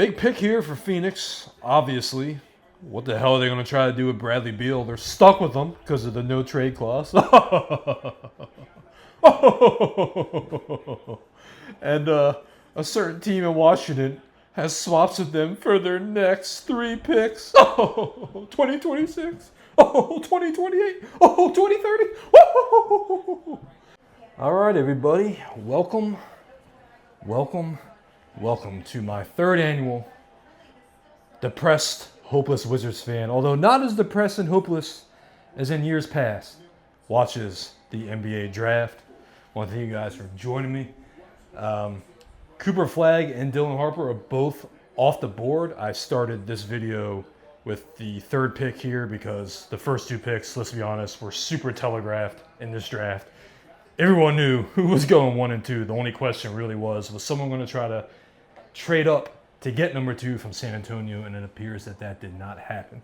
Big pick here for Phoenix, obviously. What the hell are they going to try to do with Bradley Beal? They're stuck with him because of the no trade clause. And a certain team in Washington has swaps with them for their next 3 picks. 2026. 2028. 2030. All right, everybody. Welcome to my 3rd annual Depressed, Hopeless Wizards fan. Although not as depressed and hopeless as in years past. Watches the NBA draft. I want to thank you guys for joining me. Cooper Flagg and Dylan Harper are both off the board. I started this video with the 3rd pick here because the first 2 picks, let's be honest, were super telegraphed in this draft. Everyone knew who was going 1 and 2. The only question really was someone going to try to trade up to get number 2 from San Antonio? And it appears that did not happen.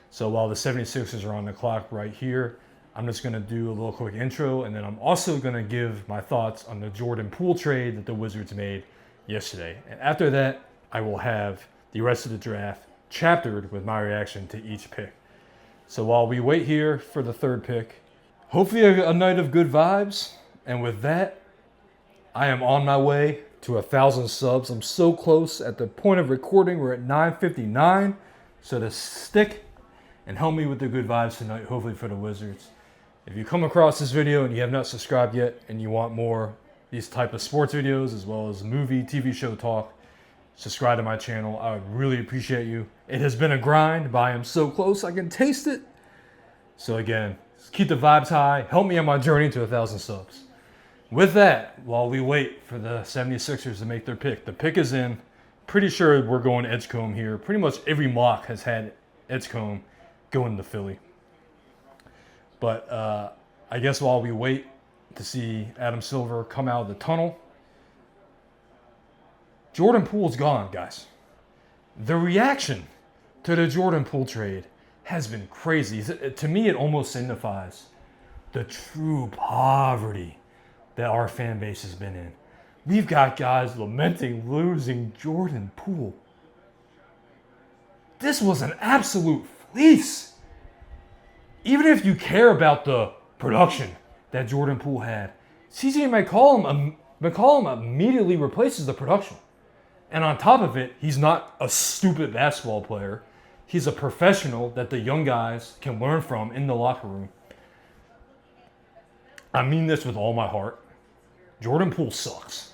So while the 76ers are on the clock right here, I'm just going to do a little quick intro, and then I'm also going to give my thoughts on the Jordan Poole trade that the Wizards made yesterday. And after that, I will have the rest of the draft chaptered with my reaction to each pick. So while we wait here for the 3rd pick, hopefully a night of good vibes. And with that, I am on my way to 1,000 subs. I'm so close. At the point of recording, we're at 959. So to stick and help me with the good vibes tonight, hopefully for the Wizards. If you come across this video and you have not subscribed yet and you want more these type of sports videos as well as movie, TV show talk, subscribe to my channel. I would really appreciate you. It has been a grind, but I am so close. I can taste it. So again, keep the vibes high. Help me on my journey to 1,000 subs. With that, while we wait for the 76ers to make their pick, the pick is in. Pretty sure we're going Edgecombe here. Pretty much every mock has had Edgecombe going to Philly. But I guess while we wait to see Adam Silver come out of the tunnel, Jordan Poole's gone, guys. The reaction to the Jordan Poole trade has been crazy. To me, it almost signifies the true poverty that our fan base has been in. We've got guys lamenting losing Jordan Poole. This was an absolute fleece. Even if you care about the production that Jordan Poole had, CJ McCollum immediately replaces the production. And on top of it, he's not a stupid basketball player. He's a professional that the young guys can learn from in the locker room. I mean this with all my heart. Jordan Poole sucks.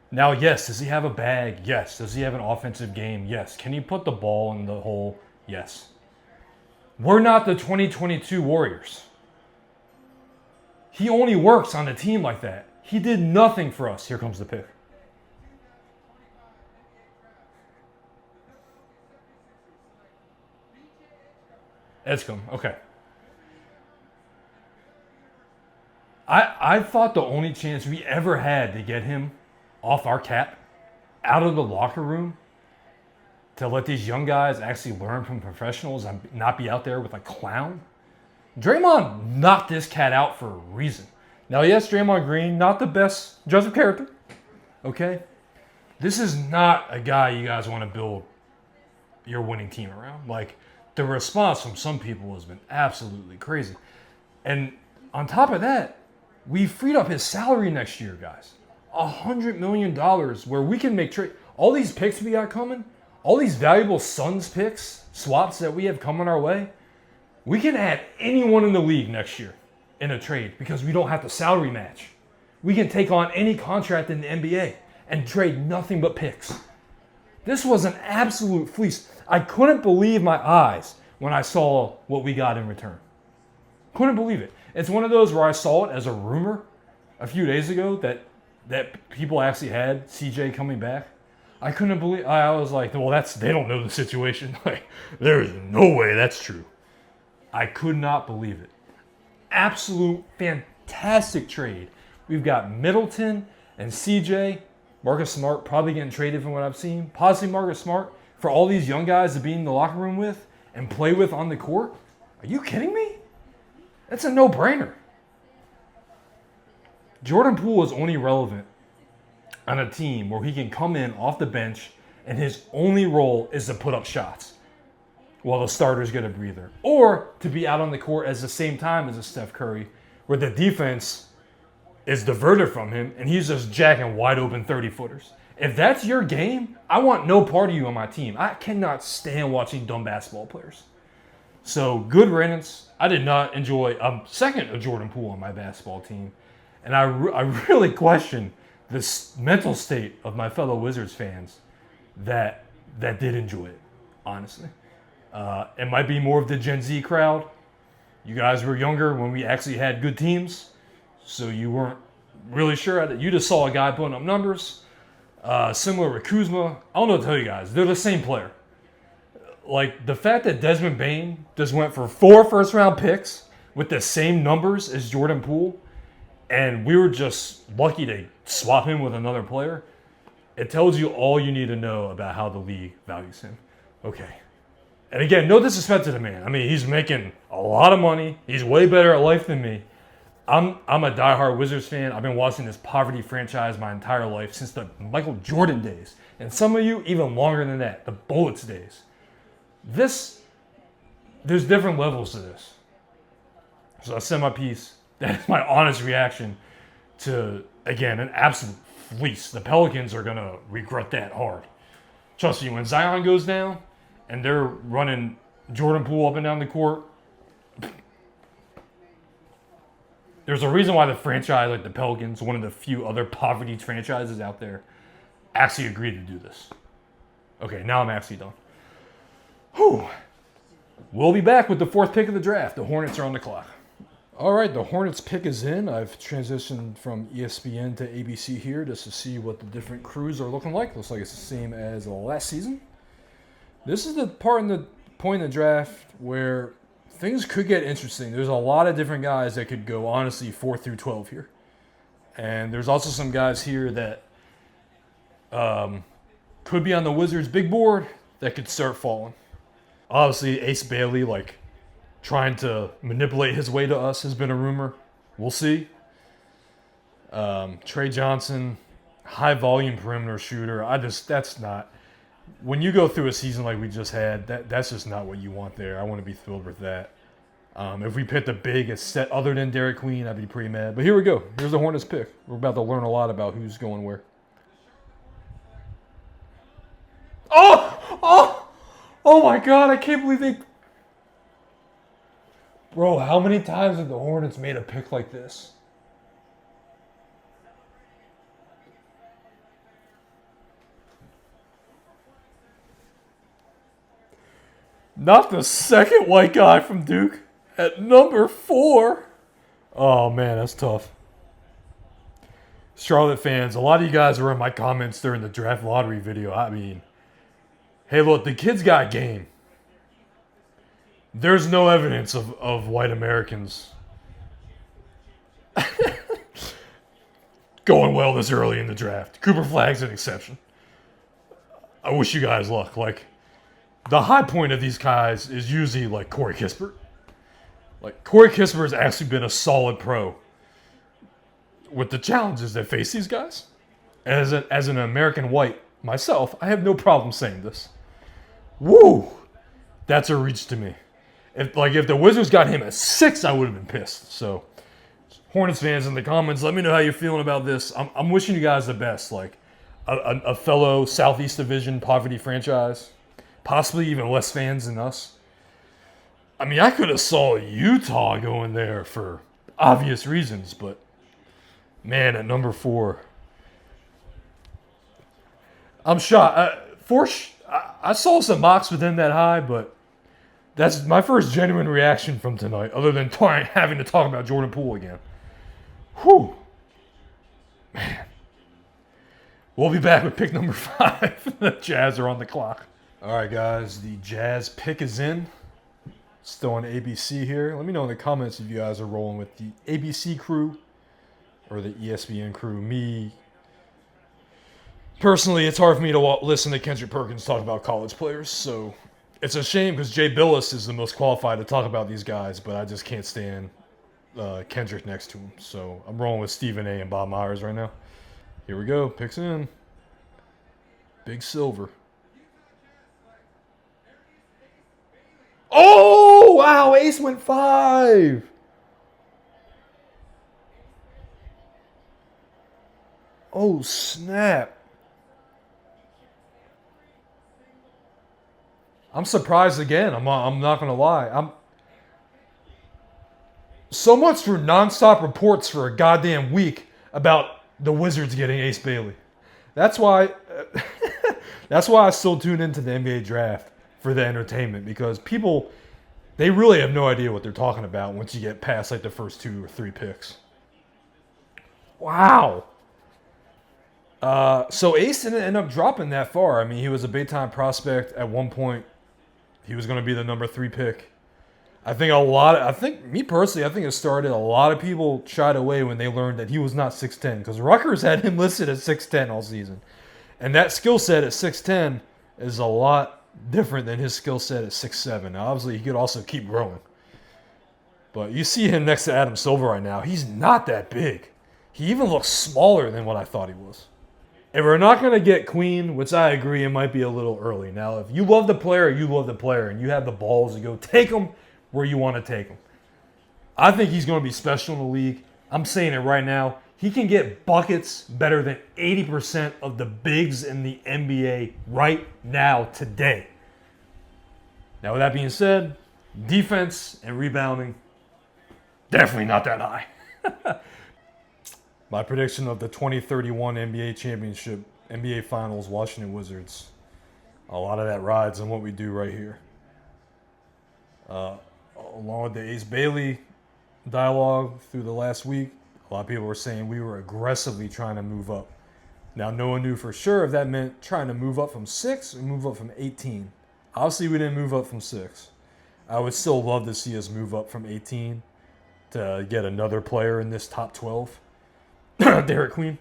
Now, yes, does he have a bag? Yes. Does he have an offensive game? Yes. Can he put the ball in the hole? Yes. We're not the 2022 Warriors. He only works on a team like that. He did nothing for us. Here comes the pick. Essengue, okay. I thought the only chance we ever had to get him off our cap, out of the locker room, to let these young guys actually learn from professionals and not be out there with a clown. Draymond knocked this cat out for a reason. Now, yes, Draymond Green, not the best judge of character, okay? This is not a guy you guys want to build your winning team around. Like, the response from some people has been absolutely crazy. And on top of that, we freed up his salary next year, guys. $100 million where we can make trade. All these picks we got coming, all these valuable Suns picks, swaps that we have coming our way, we can add anyone in the league next year in a trade because we don't have to salary match. We can take on any contract in the NBA and trade nothing but picks. This was an absolute fleece. I couldn't believe my eyes when I saw what we got in return. Couldn't believe it. It's one of those where I saw it as a rumor a few days ago that people actually had CJ coming back. I couldn't believe. I was like, well, they don't know the situation. Like, there is no way that's true. I could not believe it. Absolute fantastic trade. We've got Middleton and CJ. Marcus Smart probably getting traded from what I've seen. Possibly Marcus Smart for all these young guys to be in the locker room with and play with on the court. Are you kidding me? That's a no-brainer. Jordan Poole is only relevant on a team where he can come in off the bench and his only role is to put up shots while the starters get a breather. Or to be out on the court at the same time as a Steph Curry, where the defense is diverted from him and he's just jacking wide open 30-footers. If that's your game, I want no part of you on my team. I cannot stand watching dumb basketball players. So good riddance. I did not enjoy a second of Jordan Poole on my basketball team. And I really question this mental state of my fellow Wizards fans that did enjoy it, honestly. It might be more of the Gen Z crowd. You guys were younger when we actually had good teams, so you weren't really sure. You just saw a guy putting up numbers. Similar with Kuzma. I don't know what to tell you guys. They're the same player. Like, the fact that Desmond Bane just went for 4 first-round picks with the same numbers as Jordan Poole, and we were just lucky to swap him with another player, it tells you all you need to know about how the league values him. Okay. And again, no disrespect to the man. I mean, he's making a lot of money. He's way better at life than me. I'm a diehard Wizards fan. I've been watching this poverty franchise my entire life since the Michael Jordan days. And some of you, even longer than that, the Bullets days. There's different levels to this. So I said my piece. That is my honest reaction to, again, an absolute fleece. The Pelicans are going to regret that hard. Trust me, when Zion goes down and they're running Jordan Poole up and down the court, there's a reason why the franchise, like the Pelicans, one of the few other poverty franchises out there, actually agreed to do this. Okay, now I'm actually done. Whew. We'll be back with the 4th pick of the draft. The Hornets are on the clock. All right, the Hornets pick is in. I've transitioned from ESPN to ABC here just to see what the different crews are looking like. Looks like it's the same as last season. This is the point in the draft where things could get interesting. There's a lot of different guys that could go, honestly, 4 through 12 here. And there's also some guys here that could be on the Wizards' big board that could start falling. Obviously, Ace Bailey, trying to manipulate his way to us has been a rumor. We'll see. Tre Johnson, high-volume perimeter shooter. That's not... When you go through a season like we just had, that's just not what you want there. I want to be thrilled with that. If we picked a big set other than Derek Queen, I'd be pretty mad. But here we go. Here's the Hornets pick. We're about to learn a lot about who's going where. Oh my God, I can't believe they... Bro, how many times have the Hornets made a pick like this? Not the second white guy from Duke at number 4. Oh, man, that's tough. Charlotte fans, a lot of you guys were in my comments during the draft lottery video. I mean, hey, look, the kid's got game. There's no evidence of white Americans going well this early in the draft. Cooper Flagg's an exception. I wish you guys luck. The high point of these guys is usually Corey Kispert. Corey Kispert has actually been a solid pro with the challenges that face these guys. As an American white myself, I have no problem saying this. Woo! That's a reach to me. If the Wizards got him at 6, I would have been pissed. So, Hornets fans in the comments, let me know how you're feeling about this. I'm wishing you guys the best. A fellow Southeast Division poverty franchise, possibly even less fans than us. I mean, I could have saw Utah going there for obvious reasons, but man, at number 4, I'm shocked. I saw some mocks within that high, but that's my first genuine reaction from tonight, other than having to talk about Jordan Poole again. Whew. Man. We'll be back with pick number 5. The Jazz are on the clock. All right, guys. The Jazz pick is in. Still on ABC here. Let me know in the comments if you guys are rolling with the ABC crew or the ESPN crew. Me, personally, it's hard for me to listen to Kendrick Perkins talk about college players, so it's a shame because Jay Billis is the most qualified to talk about these guys, but I just can't stand Kendrick next to him. So I'm rolling with Stephen A. and Bob Myers right now. Here we go. Picks in. Big Silver. Oh, wow. Ace went 5. Oh, snap. I'm surprised again. I'm not going to lie. So much for nonstop reports for a goddamn week about the Wizards getting Ace Bailey. That's why that's why I still tune into the NBA draft for the entertainment, because people, they really have no idea what they're talking about once you get past like the first 2 or 3 picks. Wow. So Ace didn't end up dropping that far. I mean, he was a big time prospect at one point. He was going to be the number 3 pick. I think me personally, I think it started a lot of people shied away when they learned that he was not 6'10", because Rutgers had him listed at 6'10" all season. And that skill set at 6'10" is a lot different than his skill set at 6'7". Now, obviously, he could also keep growing. But you see him next to Adam Silver right now. He's not that big. He even looks smaller than what I thought he was. If we're not going to get Queen, which I agree, it might be a little early. Now, if you love the player, you love the player, and you have the balls to go take him where you want to take him. I think he's going to be special in the league. I'm saying it right now. He can get buckets better than 80% of the bigs in the NBA right now, today. Now, with that being said, defense and rebounding, definitely not that high. My prediction of the 2031 NBA Championship, NBA Finals, Washington Wizards. A lot of that rides on what we do right here. Along with the Ace Bailey dialogue through the last week, a lot of people were saying we were aggressively trying to move up. Now, no one knew for sure if that meant trying to move up from 6 or move up from 18. Obviously, we didn't move up from 6. I would still love to see us move up from 18 to get another player in this top 12. Derek Queen.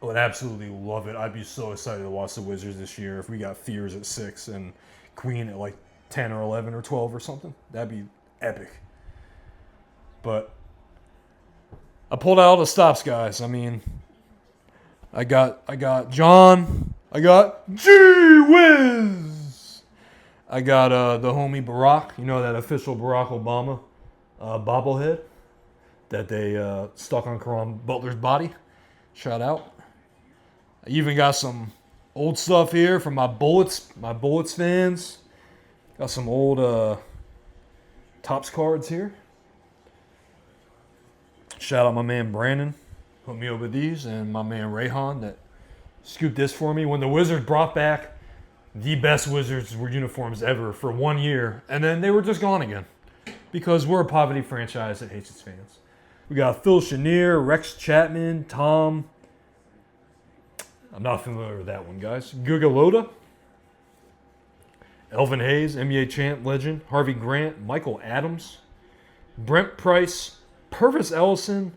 I would absolutely love it. I'd be so excited to watch the Wizards this year if we got Fears at 6 and Queen at like 10 or 11 or 12 or something. That'd be epic. But I pulled out all the stops, guys. I mean, I got John. I got G-Wiz. I got the homie Barack. You know, that official Barack Obama bobblehead that they stuck on Caron Butler's body. Shout out. I even got some old stuff here from my Bullets fans. Got some old Topps cards here. Shout out my man Brandon, put me over these, and my man Rayhan that scooped this for me when the Wizards brought back the best Wizards uniforms ever for 1 year, and then they were just gone again because we're a poverty franchise that hates its fans. We got Phil Chenier, Rex Chapman, Tom. I'm not familiar with that one, guys. Gugalota, Elvin Hayes, NBA champ legend, Harvey Grant, Michael Adams, Brent Price, Purvis Ellison,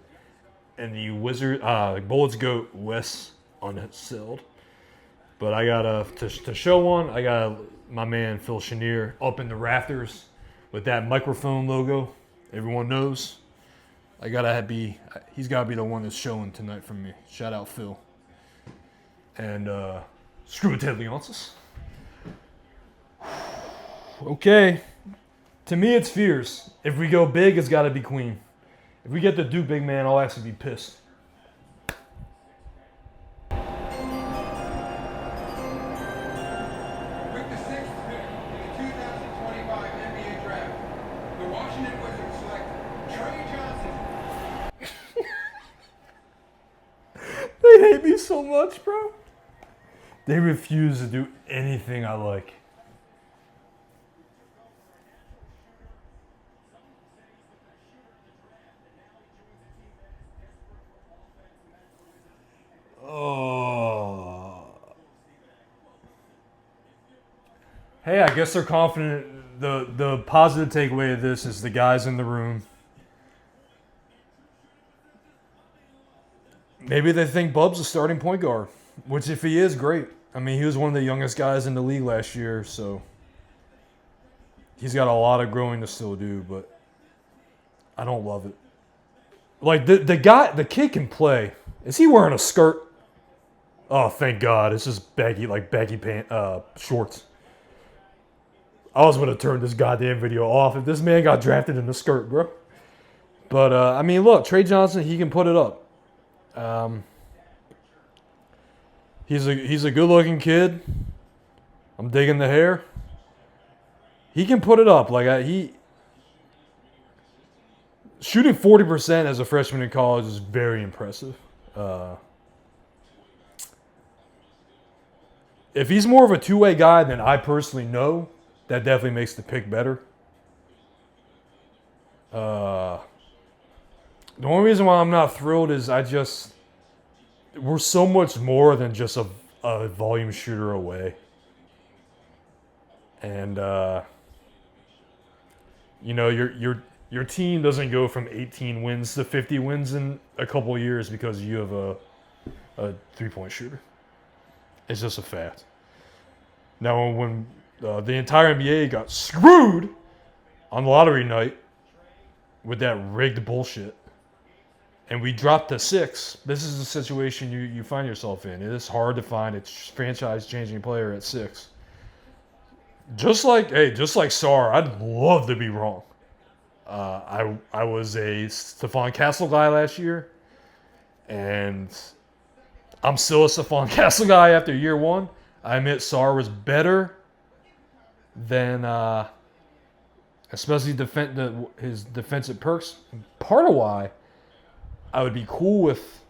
and the Wizard Bullets GOAT Wes Unseld. But I got to show one. I got my man Phil Chenier up in the rafters with that microphone logo. Everyone knows. He's got to be the one that's showing tonight from me. Shout out Phil. And screw it, Ted Leonsis. Okay. To me, it's Fears. If we go big, it's got to be Queen. If we get the Duke big man, I'll actually be pissed. With the 6th pick in the 2025 NBA Draft, the Washington Wizards select Tre Johnson. They hate me so much, bro. They refuse to do anything I like. Oh. Hey, I guess they're confident. The positive takeaway of this is the guys in the room. Maybe they think Bub's a starting point guard, which if he is, great. I mean, he was one of the youngest guys in the league last year, so he's got a lot of growing to still do, but I don't love it. Like, the kid can play. Is he wearing a skirt? Oh, thank God. It's just baggy pant, shorts. I was going to turn this goddamn video off if this man got drafted in the skirt, bro. But, I mean, look, Tre Johnson, he can put it up. He's a good-looking kid. I'm digging the hair. He can put it up. Like, shooting 40% as a freshman in college is very impressive. If he's more of a two-way guy than I personally know, that definitely makes the pick better. The only reason why I'm not thrilled is we're so much more than just a volume shooter away. And, your team doesn't go from 18 wins to 50 wins in a couple of years because you have a three-point shooter. It's just a fact. Now, when the entire NBA got screwed on lottery night with that rigged bullshit, and we dropped to 6, this is the situation you find yourself in. It is hard to find a franchise-changing player at 6. Just like Sarr, I'd love to be wrong. I was a Stephon Castle guy last year, and I'm still a Stephon Castle guy after year 1. I admit Sarr was better than, especially his defensive perks. Part of why I would be cool with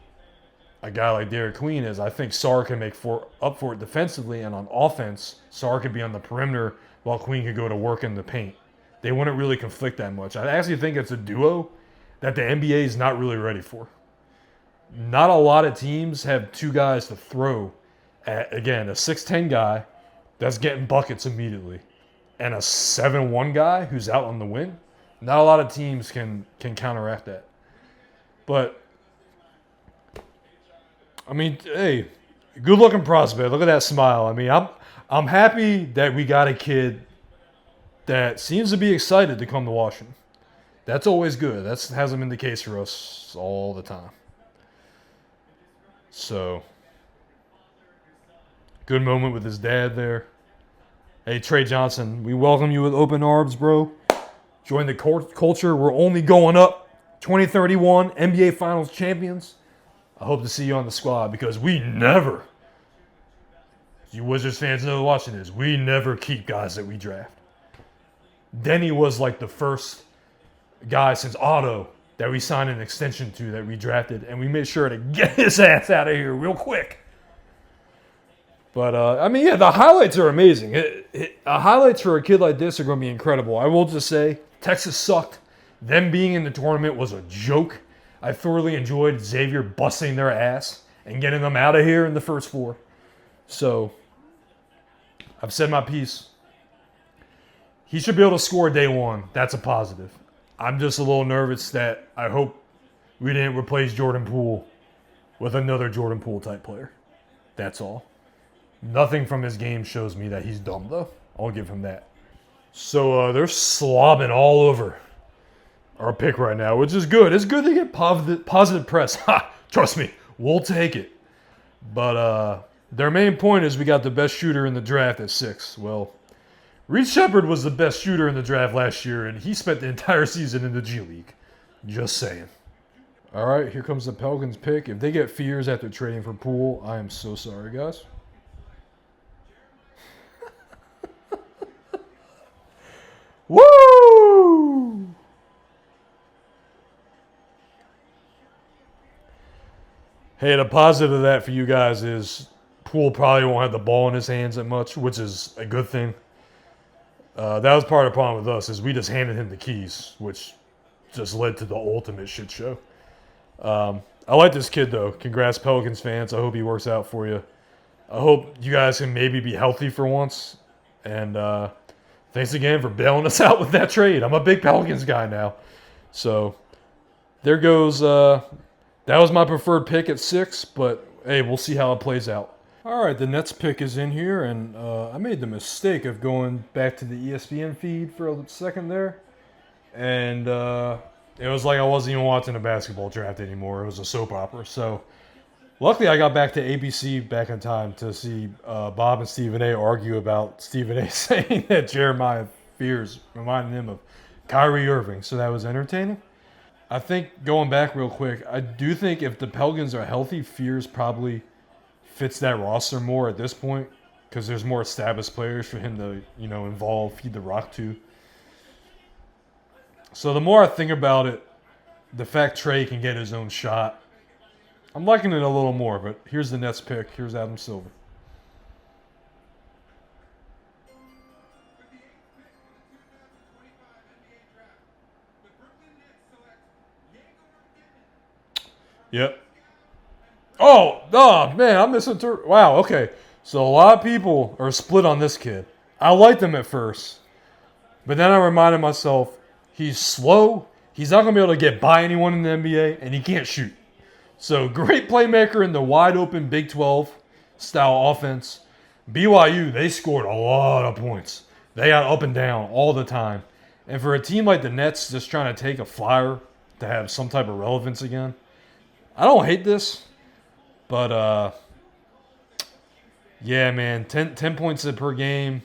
a guy like Derek Queen is I think Sarr can make up for it defensively, and on offense, Sarr could be on the perimeter while Queen could go to work in the paint. They wouldn't really conflict that much. I actually think it's a duo that the NBA is not really ready for. Not a lot of teams have two guys to throw at, again, a 6'10 guy that's getting buckets immediately and a 7'1 guy who's out on the wing. Not a lot of teams can counteract that. But, I mean, hey, good-looking prospect. Look at that smile. I mean, I'm happy that we got a kid that seems to be excited to come to Washington. That's always good. That hasn't been the case for us all the time. So, good moment with his dad there. Hey, Tre Johnson, we welcome you with open arms, bro. Join the culture. We're only going up. 2031 NBA Finals champions. I hope to see you on the squad because we never, you Wizards fans know watching this, we never keep guys that we draft. Denny was like the first guy since Otto that we signed an extension to that we drafted, and we made sure to get his ass out of here real quick. But, I mean, yeah, the highlights are amazing. Highlights for a kid like this are going to be incredible. I will just say, Texas sucked. Them being in the tournament was a joke. I thoroughly enjoyed Xavier busting their ass and getting them out of here in the first 4. So, I've said my piece. He should be able to score day 1. That's a positive. I'm just a little nervous that I hope we didn't replace Jordan Poole with another Jordan Poole type player. That's all. Nothing from his game shows me that he's dumb, though. I'll give him that. So they're slobbing all over our pick right now, which is good. It's good to get positive press. Ha! Trust me, we'll take it. But their main point is we got the best shooter in the draft at 6. Well, Reed Shepherd was the best shooter in the draft last year, and he spent the entire season in the G League. Just saying. All right, here comes the Pelicans pick. If they get fears after trading for Poole, I am so sorry, guys. Woo! Hey, the positive of that for you guys is Poole probably won't have the ball in his hands that much, which is a good thing. That was part of the problem with us is we just handed him the keys, which just led to the ultimate shit show. I like this kid, though. Congrats, Pelicans fans. I hope he works out for you. I hope you guys can maybe be healthy for once. And thanks again for bailing us out with that trade. I'm a big Pelicans guy now. So there goes. That was my preferred pick at 6, but hey, we'll see how it plays out. All right, the Nets pick is in here, and I made the mistake of going back to the ESPN feed for a second there. And it was like I wasn't even watching a basketball draft anymore. It was a soap opera. So Luckily, I got back to ABC back in time to see Bob and Stephen A. argue about Stephen A. saying that Jeremiah Fears reminded him of Kyrie Irving, so that was entertaining. I think going back real quick, I do think if the Pelicans are healthy, Fears probably fits that roster more at this point because there's more established players for him to, involve, feed the rock to. So the more I think about it, the fact Tre can get his own shot, I'm liking it a little more. But here's the Nets pick. Here's Adam Silver. Yep. Oh, man, I'm misinterpreting. Wow, okay. So a lot of people are split on this kid. I liked him at first. But then I reminded myself, he's slow. He's not going to be able to get by anyone in the NBA, and he can't shoot. So great playmaker in the wide open Big 12 style offense. BYU, they scored a lot of points. They got up and down all the time. And for a team like the Nets just trying to take a flyer to have some type of relevance again, I don't hate this. But, yeah, man, 10 points per game,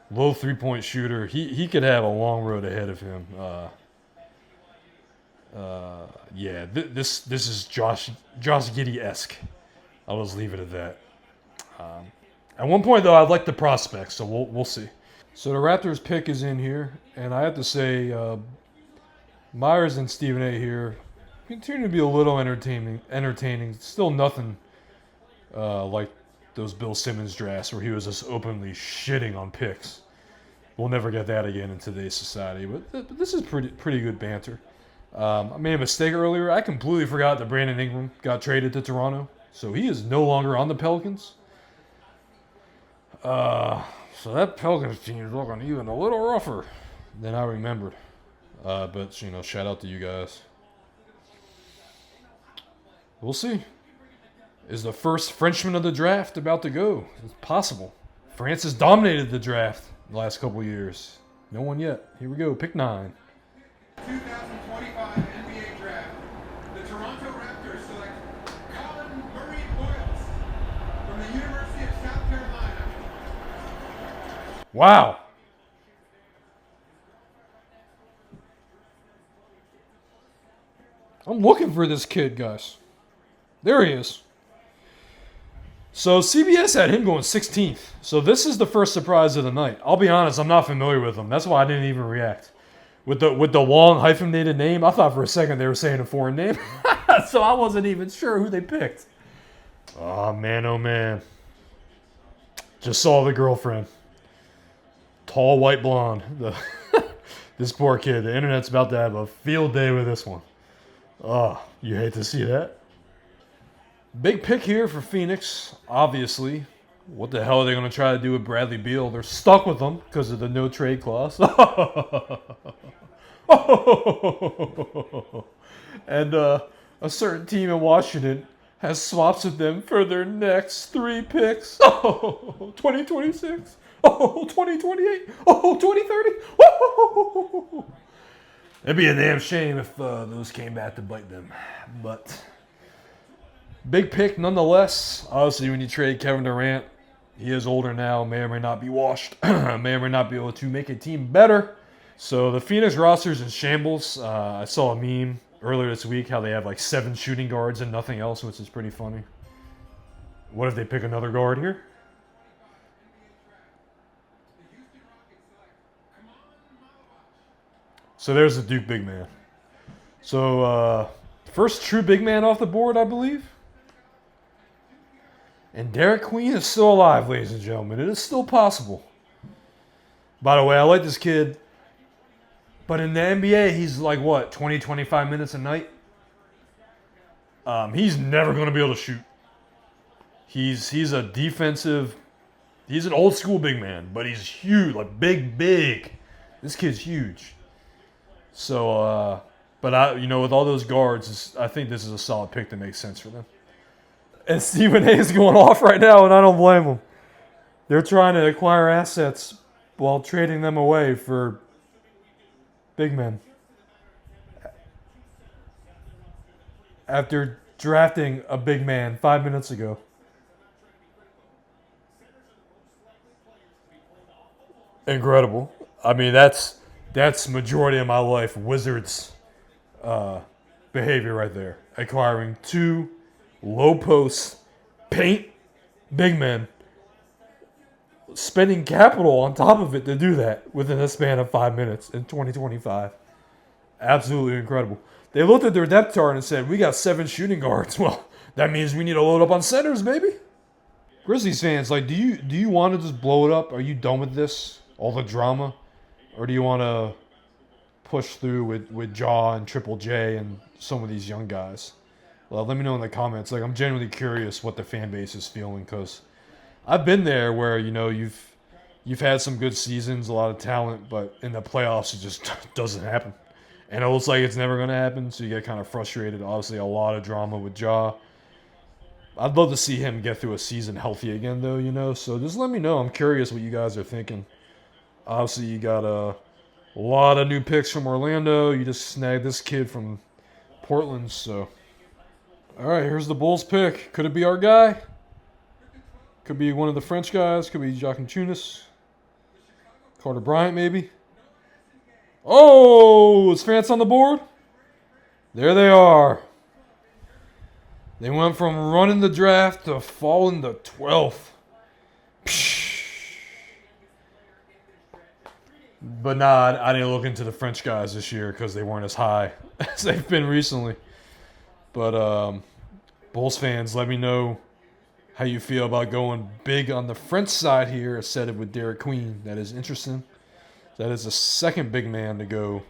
low three-point shooter. He could have a long road ahead of him. Yeah, this is Josh Giddey-esque. I'll just leave it at that. At one point, though, I like the prospects, so we'll see. So the Raptors pick is in here, and I have to say, Myers and Stephen A. here continue to be a little entertaining. Still nothing like those Bill Simmons drafts where he was just openly shitting on picks. We'll never get that again in today's society, but this is pretty good banter. I made a mistake earlier. I completely forgot that Brandon Ingram got traded to Toronto, so he is no longer on the Pelicans. So that Pelicans team is looking even a little rougher than I remembered. But shout out to you guys. We'll see. Is the first Frenchman of the draft about to go? It's possible. France has dominated the draft the last couple of years. No one yet. Here we go. Pick 9. 2025 NBA Draft. The Toronto Raptors select Colin Murray-Boyles from the University of South Carolina. Wow. I'm looking for this kid, guys. There he is. So CBS had him going 16th. So this is the first surprise of the night. I'll be honest, I'm not familiar with him. That's why I didn't even react. With the long hyphenated name, I thought for a second they were saying a foreign name. So I wasn't even sure who they picked. Oh, man. Just saw the girlfriend. Tall, white blonde. This poor kid. The internet's about to have a field day with this one. Oh, you hate to see that. Big pick here for Phoenix, obviously. What the hell are they going to try to do with Bradley Beal? They're stuck with him because of the no trade clause. And a certain team in Washington has swaps with them for their next 3 picks. 2026. 2028. 2030. It'd be a damn shame if those came back to bite them. But big pick nonetheless. Obviously, when you trade Kevin Durant, he is older now, may or may not be washed, may or may not be able to make a team better. So the Phoenix roster's in shambles. I saw a meme earlier this week how they have like 7 shooting guards and nothing else, which is pretty funny. What if they pick another guard here? So there's the Duke big man. So first true big man off the board, I believe. And Derek Queen is still alive, ladies and gentlemen. It is still possible. By the way, I like this kid. But in the NBA, he's like, 20, 25 minutes a night? He's never going to be able to shoot. He's a defensive... He's an old school big man, but he's huge. Like, big. This kid's huge. So, but with all those guards, I think this is a solid pick that makes sense for them. And Stephen A. is going off right now, and I don't blame him. They're trying to acquire assets while trading them away for big men. After drafting a big man 5 minutes ago. Incredible. I mean, that's majority of my life Wizards behavior right there. Acquiring 2 low post paint big men, spending capital on top of it to do that within a span of 5 minutes in 2025. Absolutely incredible. They looked at their depth chart and said, we got 7 shooting guards. Well, that means we need to load up on centers, baby. Grizzlies fans, like, do you want to just blow it up? Are you done with this? All the drama? Or do you want to push through with Jaw and Triple J and some of these young guys? Well, let me know in the comments. Like, I'm genuinely curious what the fan base is feeling, because I've been there where, you know, you've had some good seasons, a lot of talent, but in the playoffs it just doesn't happen. And it looks like it's never going to happen, so you get kind of frustrated. Obviously, a lot of drama with Jaw. I'd love to see him get through a season healthy again, though, you know. So just let me know. I'm curious what you guys are thinking. Obviously, you got a lot of new picks from Orlando. You just snagged this kid from Portland, so. All right, here's the Bulls pick. Could it be our guy? Could be one of the French guys. Could be Joachim Tunis. Carter Bryant, maybe. Oh, is France on the board? There they are. They went from running the draft to falling to 12th. But nah, I didn't look into the French guys this year because they weren't as high as they've been recently. But Bulls fans, let me know how you feel about going big on the French side here. I said it with Derek Queen. That is interesting. That is the second big man to go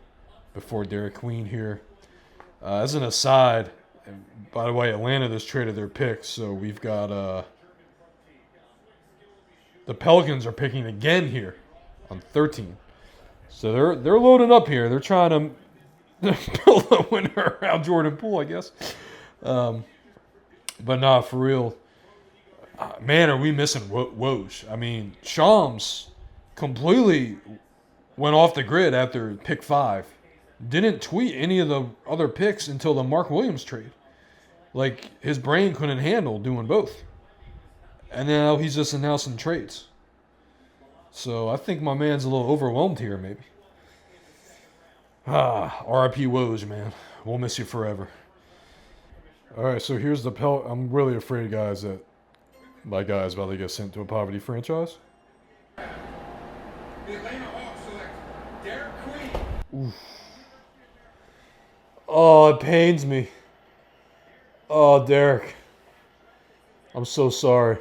before Derek Queen here. As an aside, and by the way, Atlanta just traded their picks, so we've got the Pelicans are picking again here on 13. So they're loading up here. They're trying to build a winner around Jordan Poole, I guess. But nah, for real. Man, are we missing Woj? I mean, Shams completely went off the grid after pick 5. Didn't tweet any of the other picks until the Mark Williams trade. Like, his brain couldn't handle doing both. And now he's just announcing trades. So I think my man's a little overwhelmed here, maybe. R.I.P. Woj, man. We'll miss you forever. All right, so here's the I'm really afraid, guys, that my guy's about to get sent to a poverty franchise. The Atlanta Hawks select Derek Queen. Oof. Oh, it pains me. Oh, Derek. I'm so sorry.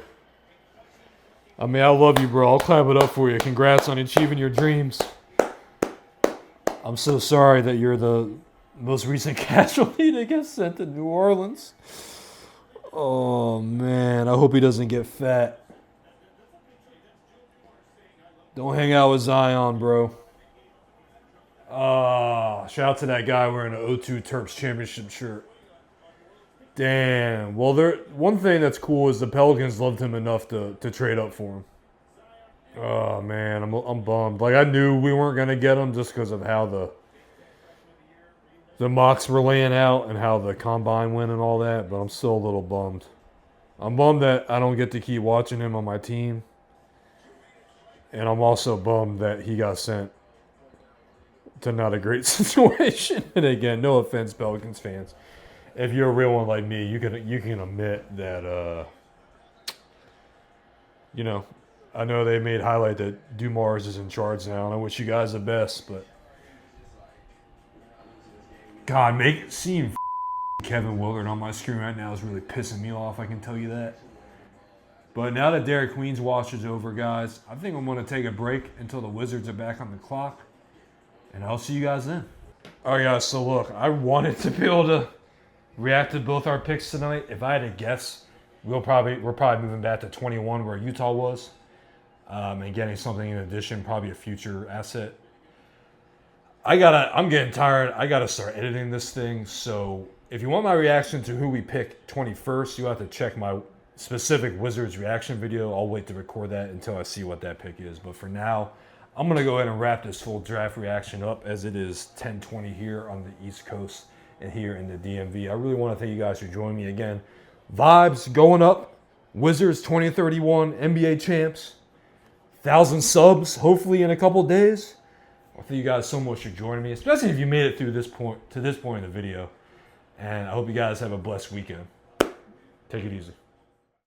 I mean, I love you, bro. I'll clap it up for you. Congrats on achieving your dreams. I'm so sorry that you're the most recent casualty to get sent to New Orleans. Oh, man. I hope he doesn't get fat. Don't hang out with Zion, bro. Shout out to that guy wearing an O2 Terps championship shirt. Damn. Well, one thing that's cool is the Pelicans loved him enough to trade up for him. Oh, man. I'm bummed. Like, I knew we weren't going to get him just because of how the mocks were laying out and how the combine went and all that, but I'm still a little bummed. I'm bummed that I don't get to keep watching him on my team. And I'm also bummed that he got sent to not a great situation. And again, no offense, Pelicans fans. If you're a real one like me, you can admit that, you know, I know they made highlight that Dumars is in charge now, and I wish you guys the best, but God, seeing Kevin Willard on my screen right now is really pissing me off, I can tell you that. But now that Derek Queen's watch is over, guys, I think I'm going to take a break until the Wizards are back on the clock, and I'll see you guys then. All right, guys, so look, I wanted to be able to react to both our picks tonight. If I had to guess, we're probably moving back to 21 where Utah was, and getting something in addition, probably a future asset. I'm getting tired. I gotta start editing this thing. So if you want my reaction to who we pick 21st, you have to check my specific Wizards reaction video. I'll wait to record that until I see what that pick is. But for now, I'm gonna go ahead and wrap this full draft reaction up as it is 10:20 here on the East Coast. and here in the DMV. I really want to thank you guys for joining me again. Vibes going up. Wizards 2031 NBA champs. 1,000 subs, hopefully in a couple days. I thank you guys so much for joining me, especially if you made it through this point in the video. And I hope you guys have a blessed weekend. Take it easy.